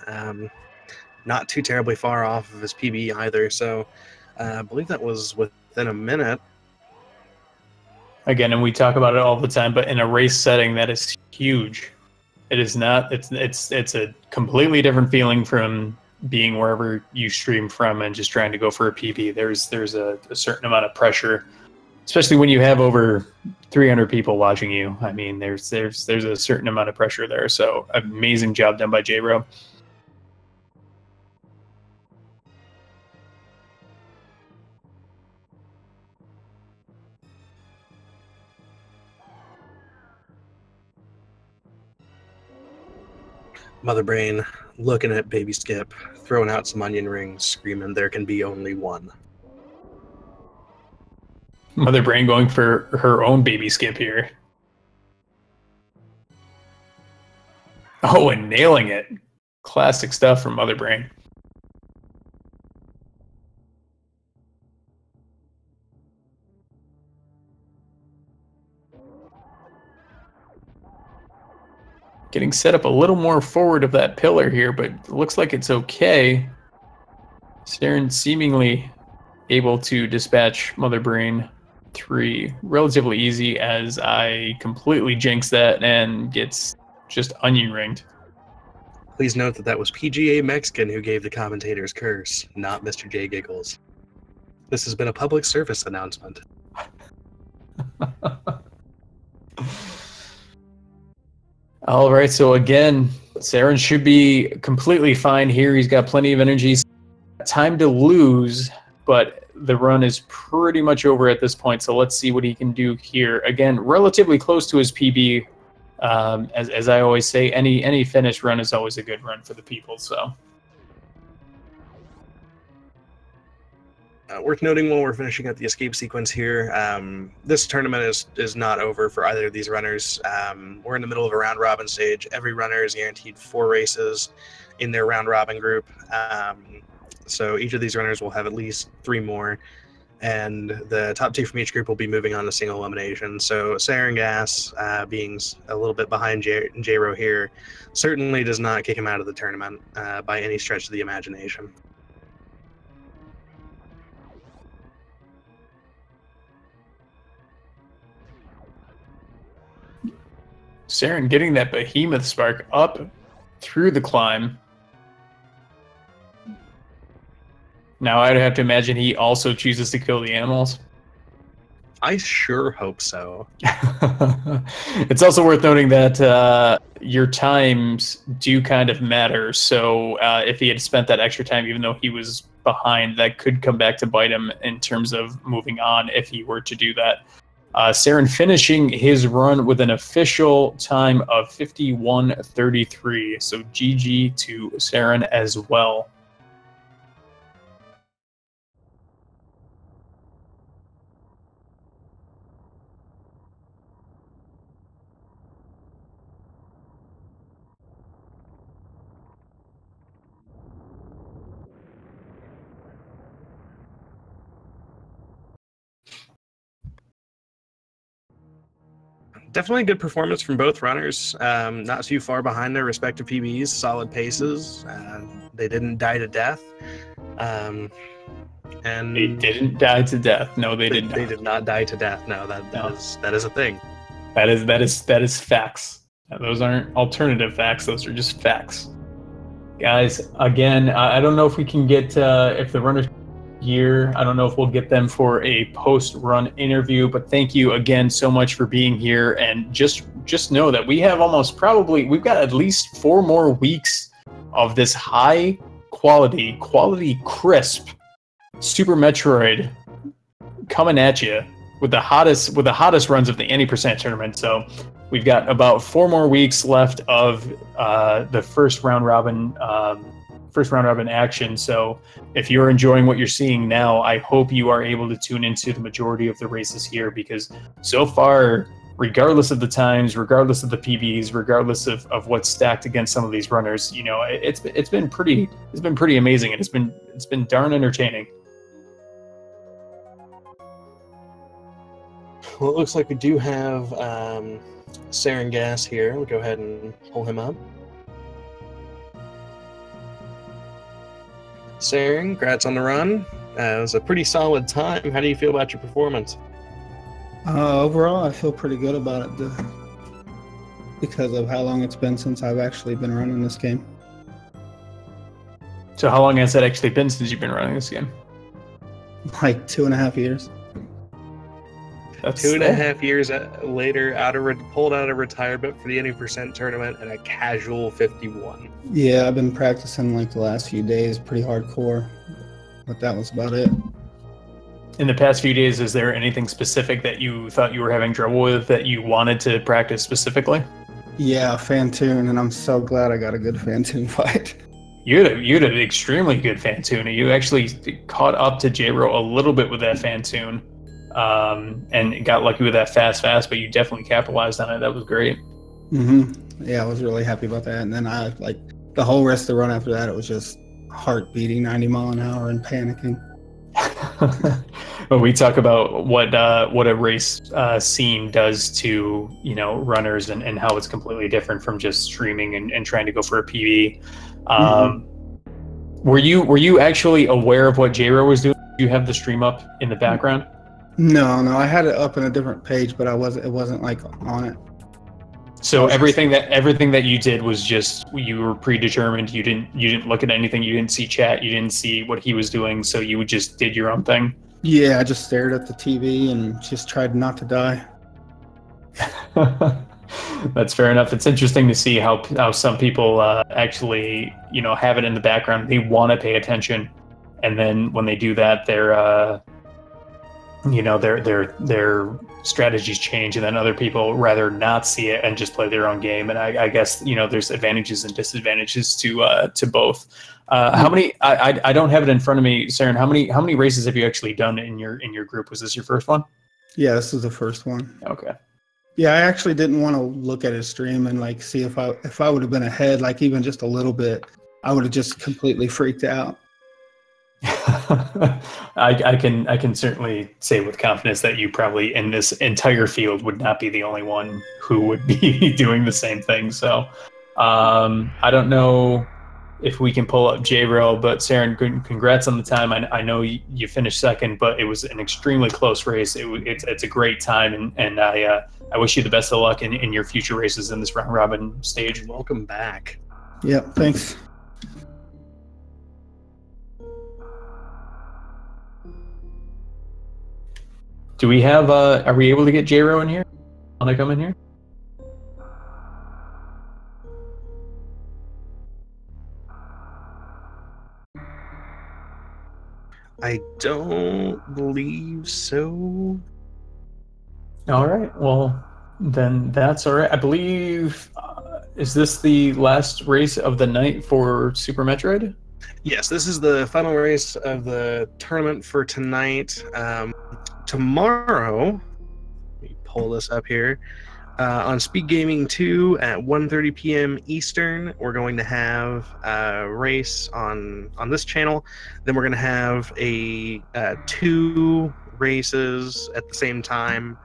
[SPEAKER 2] Not too terribly far off of his PB either, so I believe that was within a minute.
[SPEAKER 1] Again, and we talk about it all the time, but in a race setting, that is huge. It is not. It's a completely different feeling from being wherever you stream from and just trying to go for a PB. There's a certain amount of pressure, especially when you have over 300 people watching you. I mean, there's a certain amount of pressure there. So amazing job done by J-Ro.
[SPEAKER 2] Mother Brain looking at Baby Skip, throwing out some onion rings, screaming, "There can be only one."
[SPEAKER 1] Mother Brain going for her own baby skip here. Oh, and nailing it. Classic stuff from Mother Brain. Getting set up a little more forward of that pillar here, but it looks like it's okay. Saren seemingly able to dispatch Mother Brain 3 relatively easy, as I completely jinx that and gets just onion ringed.
[SPEAKER 2] Please note that that was PGA Mexican who gave the commentator's curse, not Mr. J Giggles. This has been a public service announcement.
[SPEAKER 1] All right, so again, Saren should be completely fine here. He's got plenty of energy. Time to lose, but the run is pretty much over at this point, so let's see what he can do here. Again, relatively close to his PB. As I always say, any finish run is always a good run for the people, so...
[SPEAKER 2] Worth noting while we're finishing up the escape sequence here, this tournament is not over for either of these runners. We're in the middle of a round-robin stage. Every runner is guaranteed 4 races in their round-robin group. So each of these runners will have at least 3 more. And the top 2 from each group will be moving on to single elimination. So Saren Gas, being a little bit behind J-Ro here, certainly does not kick him out of the tournament by any stretch of the imagination.
[SPEAKER 1] Saren getting that behemoth spark up through the climb. Now I'd have to imagine he also chooses to kill the animals.
[SPEAKER 2] I sure hope so.
[SPEAKER 1] It's also worth noting that your times do kind of matter. So if he had spent that extra time, even though he was behind, that could come back to bite him in terms of moving on if he were to do that. Saren finishing his run with an official time of 51:33. So GG to Saren as well.
[SPEAKER 2] Definitely a good performance from both runners. Not too far behind their respective PBs, solid paces. They didn't die to death. And
[SPEAKER 1] they didn't die to death. No, they did not.
[SPEAKER 2] They did not die to death. No, that is a thing.
[SPEAKER 1] That is facts. Those aren't alternative facts. Those are just facts. Guys, again, I don't know if we can get if the runners here. I don't know if we'll get them for a post-run interview, but thank you again so much for being here. And just know that we have we've got at least 4 more weeks of this high quality crisp Super Metroid coming at you with the hottest runs of the Any% tournament. So we've got about 4 more weeks left of the first round robin action. So if you're enjoying what you're seeing now, I hope you are able to tune into the majority of the races here, because so far, regardless of the times, regardless of the PBs, regardless of what's stacked against some of these runners, you know, it's been pretty amazing, and it's been darn entertaining.
[SPEAKER 2] Well, it looks like we do have Saren Gas here. We'll go ahead and pull him up. Saren, congrats on the run. It was a pretty solid time. How do you feel about your performance?
[SPEAKER 3] Overall, I feel pretty good about it because of how long it's been since I've actually been running this game.
[SPEAKER 1] So how long has that actually been since you've been running this game?
[SPEAKER 3] Like 2.5 years.
[SPEAKER 2] That's 2.5 years later, pulled out of retirement for the Any% tournament and a casual 51.
[SPEAKER 3] Yeah, I've been practicing like the last few days, pretty hardcore, but that was about it.
[SPEAKER 1] In the past few days, is there anything specific that you thought you were having trouble with that you wanted to practice specifically?
[SPEAKER 3] Yeah, Fantoon, and I'm so glad I got a good Fantoon fight.
[SPEAKER 1] You had an extremely good Fantoon. You actually caught up to J-Ro a little bit with that Fantoon. And got lucky with that fast, but you definitely capitalized on it. That was great.
[SPEAKER 3] Yeah, I was really happy about that. And then I the whole rest of the run after that, it was just heart beating 90 mile an hour and panicking.
[SPEAKER 1] But we talk about what a race scene does to, you know, runners, and how it's completely different from just streaming and trying to go for a PB. Were you actually aware of what J-Ro was doing? Do you have the stream up in the background?
[SPEAKER 3] No, I had it up in a different page, but it wasn't like on it.
[SPEAKER 1] So everything that you did was just, you were predetermined. You didn't look at anything. You didn't see chat. You didn't see what he was doing. So you just did your own thing.
[SPEAKER 3] Yeah, I just stared at the TV and just tried not to die.
[SPEAKER 1] That's fair enough. It's interesting to see how some people actually, you know, have it in the background. They want to pay attention, and then when they do that, you know, their strategies change, and then other people rather not see it and just play their own game. And I guess, you know, there's advantages and disadvantages to both. How many? I don't have it in front of me, Saren. How many races have you actually done in your group? Was this your first one?
[SPEAKER 3] Yeah, this is the first one.
[SPEAKER 1] Okay.
[SPEAKER 3] Yeah, I actually didn't want to look at his stream and like see if I would have been ahead, like even just a little bit. I would have just completely freaked out.
[SPEAKER 1] I can certainly say with confidence that you probably in this entire field would not be the only one who would be doing the same thing. So I don't know if we can pull up J-Ro, but Saren, congrats on the time. I know you finished second, but it was an extremely close race. It's a great time, and I wish you the best of luck in your future races in this round robin stage.
[SPEAKER 2] Welcome back.
[SPEAKER 3] Yeah, thanks.
[SPEAKER 1] Do we have, are we able to get J-Ro in here? Want to come in here?
[SPEAKER 2] I don't believe so.
[SPEAKER 1] All right, well, then that's all right. I believe, is this the last race of the night for Super Metroid?
[SPEAKER 2] Yes, this is the final race of the tournament for tonight. Tomorrow, let me pull this up here, on Speed Gaming 2 at 1:30 p.m. Eastern, we're going to have a race on this channel. Then we're going to have a 2 races at the same time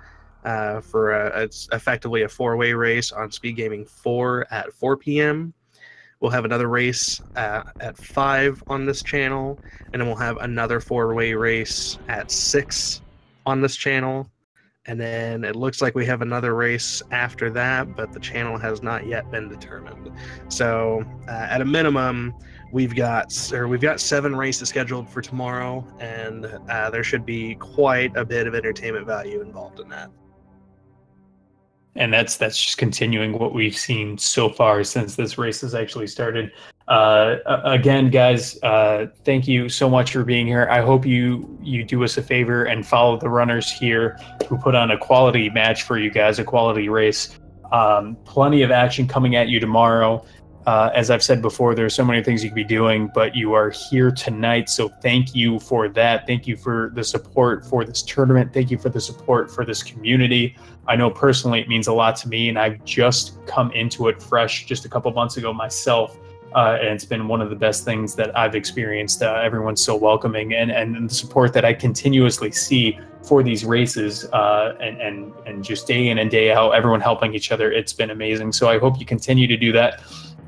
[SPEAKER 2] for it's effectively a 4-way race on Speed Gaming 4 at 4 p.m. We'll have another race at 5 on this channel, and then we'll have another 4-way race at 6 on this channel. And then it looks like we have another race after that, but the channel has not yet been determined. So at a minimum, we've got 7 races scheduled for tomorrow, and there should be quite a bit of entertainment value involved in that.
[SPEAKER 1] And that's just continuing what we've seen so far since this race has actually started. Again, guys, thank you so much for being here. I hope you do us a favor and follow the runners here who put on a quality match for you guys, a quality race. Plenty of action coming at you tomorrow. As I've said before, there's so many things you could be doing, but you are here tonight, so thank you for that. Thank you for the support for this tournament. Thank you for the support for this community. I know personally it means a lot to me, and I've just come into it fresh just a couple months ago myself, and it's been one of the best things that I've experienced. Everyone's so welcoming, and the support that I continuously see for these races, and just day in and day out, everyone helping each other. It's been amazing. So I hope you continue to do that.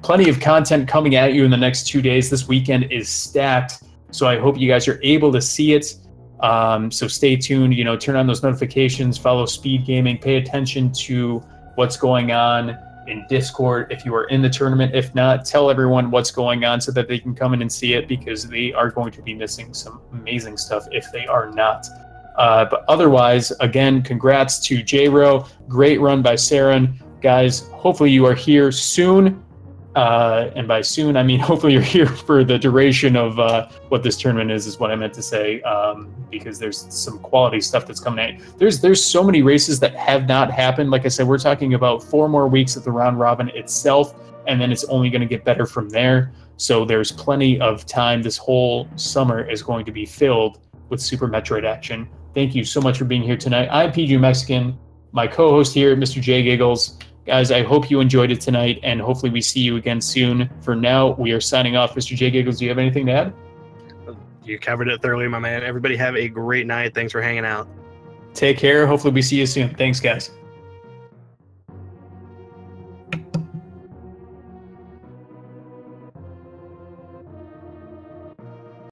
[SPEAKER 1] Plenty of content coming at you in the next 2 days. This weekend is stacked, so I hope you guys are able to see it. So stay tuned, you know, turn on those notifications, follow Speed Gaming, pay attention to what's going on in Discord if you are in the tournament. If not, tell everyone what's going on so that they can come in and see it, because they are going to be missing some amazing stuff if they are not. But otherwise, again, congrats to J-Ro. Great run by Saren. Guys, hopefully you are here soon. And by soon, I mean hopefully you're here for the duration of what this tournament is what I meant to say, because there's some quality stuff that's coming out. There's so many races that have not happened. Like I said, we're talking about 4 more weeks of the round robin itself, and then it's only going to get better from there. So there's plenty of time. This whole summer is going to be filled with Super Metroid action. Thank you so much for being here tonight. I'm PG Mexican, my co-host here, Mr. J Giggles. Guys, I hope you enjoyed it tonight, and hopefully we see you again soon. For now, we are signing off. Mr. J Giggles, do you have anything to add?
[SPEAKER 2] You covered it thoroughly, my man. Everybody have a great night. Thanks for hanging out.
[SPEAKER 1] Take care. Hopefully we see you soon. Thanks, guys.